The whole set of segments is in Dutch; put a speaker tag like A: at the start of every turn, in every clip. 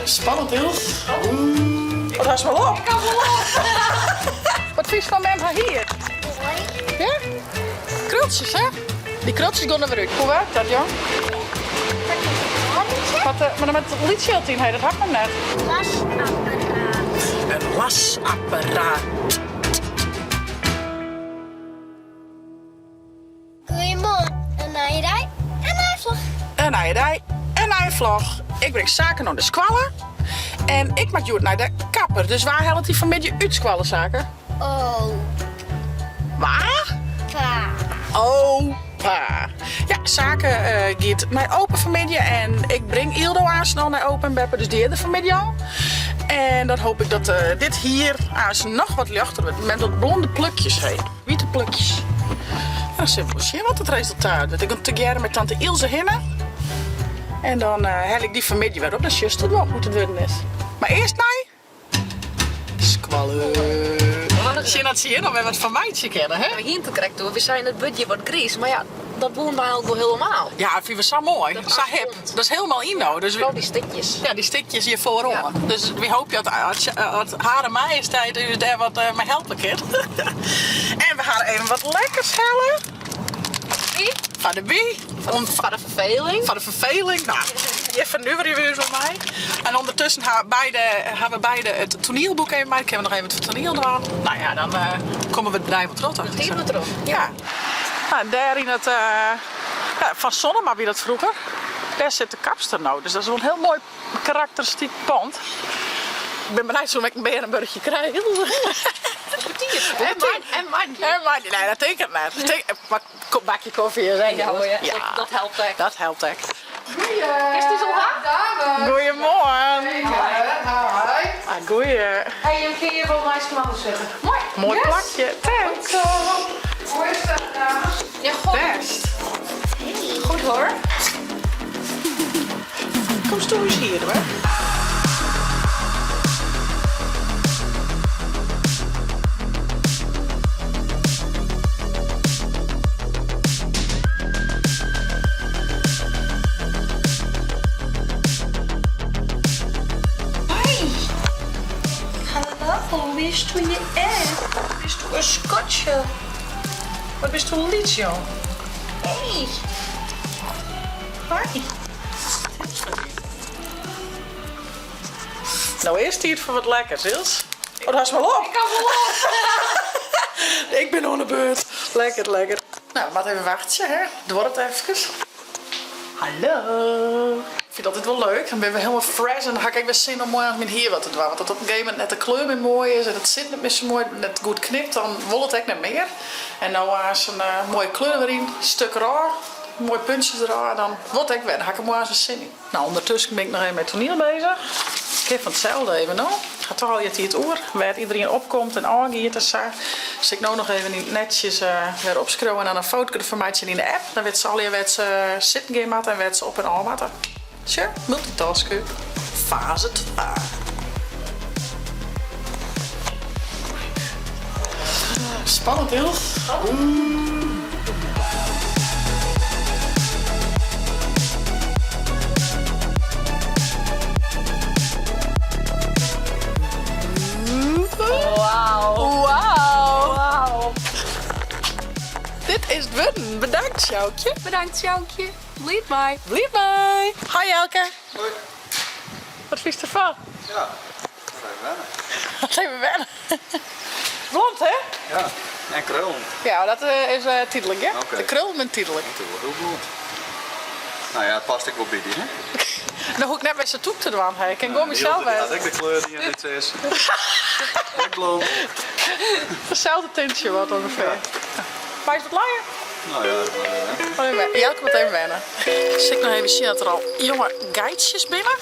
A: Spannend, Ilse. Wat was wel op?
B: Ik kan wel op.
A: Wat vies van hem hier? Ja? Krultjes, hè? Die krultjes gaan er weer uit. Hoe werkt dat, Jan? Maar dan met het liedje in, dat had ik nog net.
C: Lasapparaat.
A: Een lasapparaat.
C: Goedemorgen. Een naaierij en naaivlog.
A: Een naaierij en naaivlog. Ik breng zaken naar de squallen. En ik maak Joert naar de kapper. Dus waar helpt die vanmiddag uit squallenzaken?
C: Oh,
A: Waar?
C: pa.
A: Opa. Ja, zaken gaat naar open vanmiddag. En ik breng Ildo aan snel naar open en Beppe. Dus die hele vanmiddag al. En dan hoop ik dat dit hier nog wat lichter wordt. Met dat blonde plukjes heen. Witte plukjes. Nou, simpel zien wat het resultaat wordt. Ik ga together met tante Ilse hinnen. En dan hel ik die vanmiddag weer op. Dat is juist het wel hoe het worden is. Maar eerst nee. Squallen. Zie je dat zie je nog weer wat van mij te kennen, hè?
B: We hier te correct door. We zijn het budget wat gries. Maar ja, dat boeit mij ook wel helemaal.
A: Ja, vind we zo mooi.
B: Dat
A: Zo hip.
B: afrond.
A: Dat is helemaal inno. Dus
B: Vooral die stikjes.
A: ja, die stikjes hier voorom.
B: Ja.
A: Dus we hopen dat Hare Majesteit u daar wat mee helpen kan. En we gaan even wat lekkers hellen.
B: Wie?
A: Van de bie.
B: Van de verveling.
A: Van de verveling. Nou, even nu weer van mij. En ondertussen hebben we beide het toneelboek even mee. Kunnen we nog even het toneel doen. Nou ja, dan komen we het bedrijf wat rot achter.
B: Hier we erop.
A: Ja. Nou, daar in het van Sonnema wie dat vroeger. Daar zit de kapster nou. Dus dat is wel een heel mooi karakteristiek pand. Ik ben benieuwd hoe ik een berenburgje krijg. Maar nee, dat denk ik net. Maar een bakje koffie is
B: Ja, hoor je. Dat helpt echt.
A: Dat helpt echt.
B: Is die zo hard?
A: Goedemorgen. Goeie.
B: Hey, je kun je wel mij eens anders zeggen. Mooi.
A: Mooi plakje. Thanks.
D: Hoe is dat, dames?
B: Ja, goed.
A: Best.
B: Goed hoor.
A: Kom stoel eens hier, hoor.
B: Hallo, bist du je echt?
A: Bist du een scotje? Wat bist du een liedje?
B: Hey.
A: Hi. Nou, eerst hier voor wat lekkers, Ils. Oh, dat is wel op.
B: Ik kan wel op.
A: Ik ben aan de beurt. Lekker, lekker. Nou, maar even wachten, hè. Door het even. Hallo. Ik vind dat dit wel leuk. Dan ben we helemaal fresh en dan ga ik weer zin om mooi aan met hier wat te doen. Want dat op een gegeven moment net de kleur meer mooi is en het zit niet meer zo mooi, net goed knipt, dan wil het echt niet meer. En nou als een mooie kleur erin, een stuk raar, mooie puntjes eraan, dan wordt het echt weer. Dan ga ik er mooi aan zijn zin in. Nou, ondertussen ben ik nog even met toneel bezig. Ik heb van hetzelfde even nou. Ik ga toch al je het oor, waar iedereen opkomt en aangeeft en zo. Dus ik nou nog even niet netjes weer opschrijven en dan een foto van mij in de app. Dan weet ze al je wat ze zitten gaan en wat ze op en aan maken. Sure, multitasken. Fase 2. Spannend, Ilse. Wauw. Dit is het worden. Bedankt, Sjoukje.
B: Bedankt, Sjoukje. Lead mij.
A: Blijf mij. Hi, Elke.
D: Hoi.
A: Wat vies ervan?
D: Ja, even wennen.
A: Wat even wennen. Blond, hè?
D: Ja, en krullen.
A: Ja, dat is tijdelijk, hè?
D: Oké.
A: De krul met tijdelijk.
D: Natuurlijk heel blond. Nou ja, het past ik wel bij die, hè?
A: Dan hoef ik net bij zijn toep te doen. Hè. Ik kan gewoon mezelf
D: Die had
A: uit.
D: ik de kleur die in dit is. Ik blond.
A: Hetzelfde tintje wat ongeveer. Maar is het langer?
D: Nou ja,
A: Elke moet even wennen. Dus ik nog even zien dat er al jonge geitjes binnen.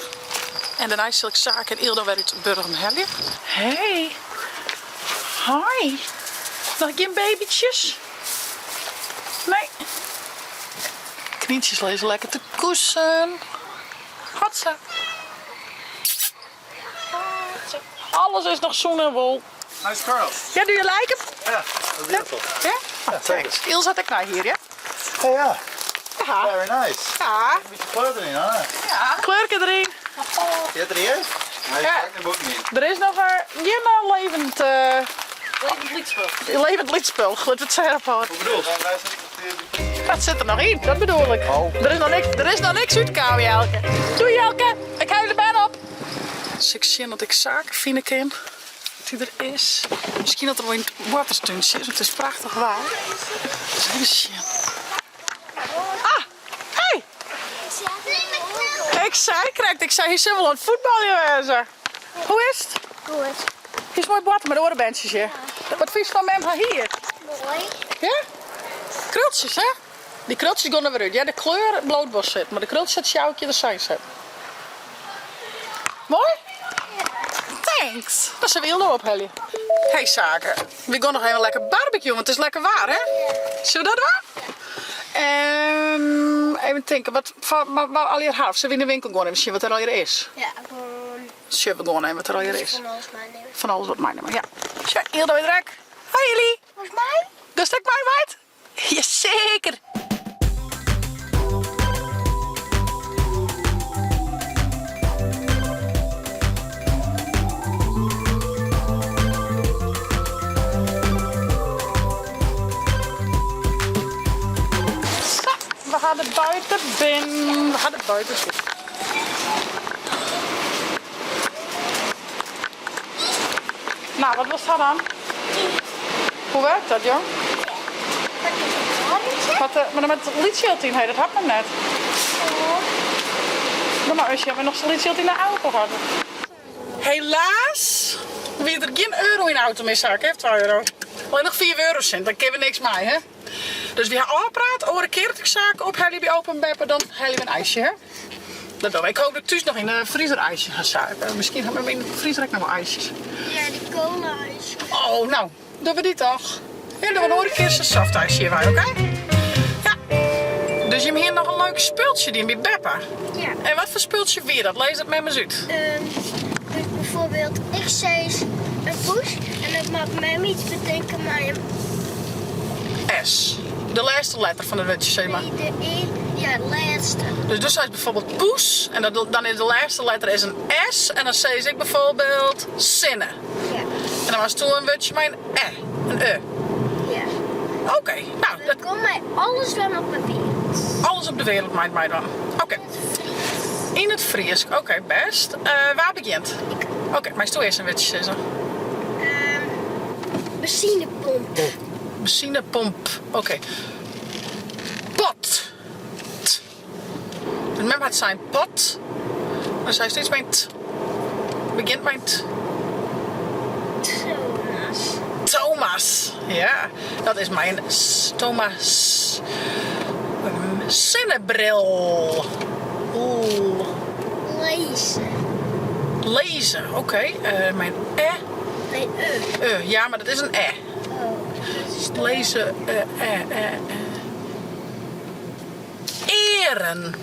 A: En daarna zal ik zaken en Ildo weer uit Burgenhelje. Hey. Hi. Nog geen babytjes? Nee. Knietjes lezen lekker te kussen. Hotsa. Alles is nog zoen en wol.
D: nice Carl.
A: Ja, doe je like hem?
D: Ja, dat is beautiful.
A: Ja? Oh, thanks. Ilse had ik nou hier, ja?
D: Oh ja,
A: Ja.
D: very nice.
A: Ja.
D: Een beetje kleur erin, hè?
A: Ja. Kleurke erin.
D: Je hebt er eerst? Hij
A: Ja.
D: kijkt hem ook niet.
A: Er is nog geen levend...
B: Levend liedspul.
A: levend liedspel. Laten we het zeggen.
D: Hoe bedoel je?
A: Dat zit er nog in, dat bedoel ik.
D: Oh.
A: Er is nog niks uitgekomen, Jelke. Doei Jelke, ik hou de baan op. Dus ik zie dat ik zaken vinden kan. Dat die er is. Misschien dat er wel in het waterstuntje is, want het is prachtig waar. Dus even zien. Ah, hey! Ik zei, hier zijn we aan het voetballen geweest. Hoe is het?
C: Goed.
A: Hier is mooi botten met oorbandjes hier. Wat vind je van hem hier?
C: Mooi.
A: Ja? Krultjes, hè? Die krultjes gaan er weer uit. Ja, de kleur blootbos zit, maar de krultjes het sjouwtje de zijn zit. Mooi? Thanks. Dat zijn we heel op, Helly. Hey, zaken. We gaan nog even lekker barbecue, want het is lekker waar, hè? Zullen we dat doen? Even denken, wat al hier half? Zullen we in de winkel gaan en zien wat er al hier is?
C: Ja, gewoon.
A: Zullen we gewoon even wat er al hier is?
C: Van alles maar nemen.
A: Van alles wat mij nemen, ja. Zo, heel dood druk. Hoi, jullie.
C: Volgens mij?
A: Dat is dat mijn meid? Jazeker. Zo, we gaan er buiten binnen. We gaan er buiten binnen. Nou, wat was dat dan? Hoe werkt dat, jong? Maar dan met het liedje in, dat had men net. Dan maar als je nog zo'n liedje in de auto gehad. Helaas, wie er geen euro in de auto mee zaken heeft, 2 euro. Alleen nog 4 eurocent, dan kunnen we niks mee, hè. Dus we gaan afpraten, over een keer dat ik zaken op Helly bij openbeppen, dan Helly een ijsje, hè. Dat doen we. Ik hoop dat ik thuis nog in de vriezer ijsje ga zaken. Misschien gaan we in de vriezer ook nog wel ijsjes.
C: Ja, die cola-ijs.
A: Oh, nou, doen we die toch? Ja, doen we nog een keer zo'n soft ijsje hierbij, oké? Ja. Dus je hebt hier nog een leuk speeltje die bij Beppa.
C: Ja.
A: En wat voor speeltje weer dat? Lees het met me uit.
C: Dus bijvoorbeeld, ik zei een poes en dat maakt mij iets bedenken, maar
A: S. De laatste letter van het woordje, zeg maar.
C: de E, ja, de laatste.
A: Dus zei bijvoorbeeld poes en dan is de laatste letter is een S en dan zei ik bijvoorbeeld zinnen.
C: Ja.
A: En dan was toen een woordje met een E, een E.
C: Ja.
A: Oké, nou,
C: Dan komt mij alles dan op mijn wereld.
A: alles op de wereld maakt mij dan. Oké. In het Fries, oké, best. Waar begint? Oké, maar is toen eerst een woordje zeggen.
C: Benzinepomp.
A: Benzinepomp, oké. Pot. T. Remember het zijn pot. Dan zei steeds mijn t. Begint mijn t.
C: Thomas.
A: Thomas. Ja, dat is mijn Thomas. Zonnebril. Oeh.
C: Lezen.
A: Lezen, oké. Mijn E.
C: Nee, E.
A: Ja, maar dat is een E.
C: Oh, dat is de
A: Lezen. Eren.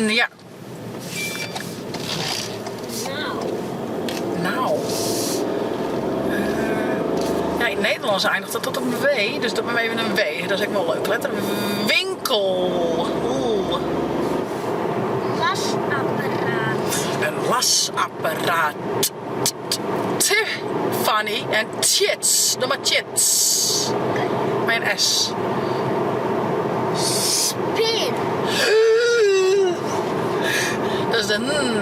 A: Ja. Nou. Ja, in het Nederlands eindigt dat tot een W, dus dat maar even een W. Dat is ook wel leuk. Letter winkel. Oeh.
C: lasapparaat.
A: Een lasapparaat. Tiffany en tjits. Doe maar tjits. Mijn S.
C: Spin.
A: Dat is de N.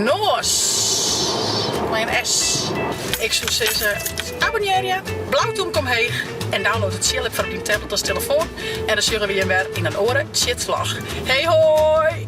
A: Noos. Mijn S. Ik zou zeggen, abonneer je, blauwtoem kom heen en download het chillip voor op je tablet als telefoon. En dan zullen we je weer in een oren chitvlog. Hey hoi!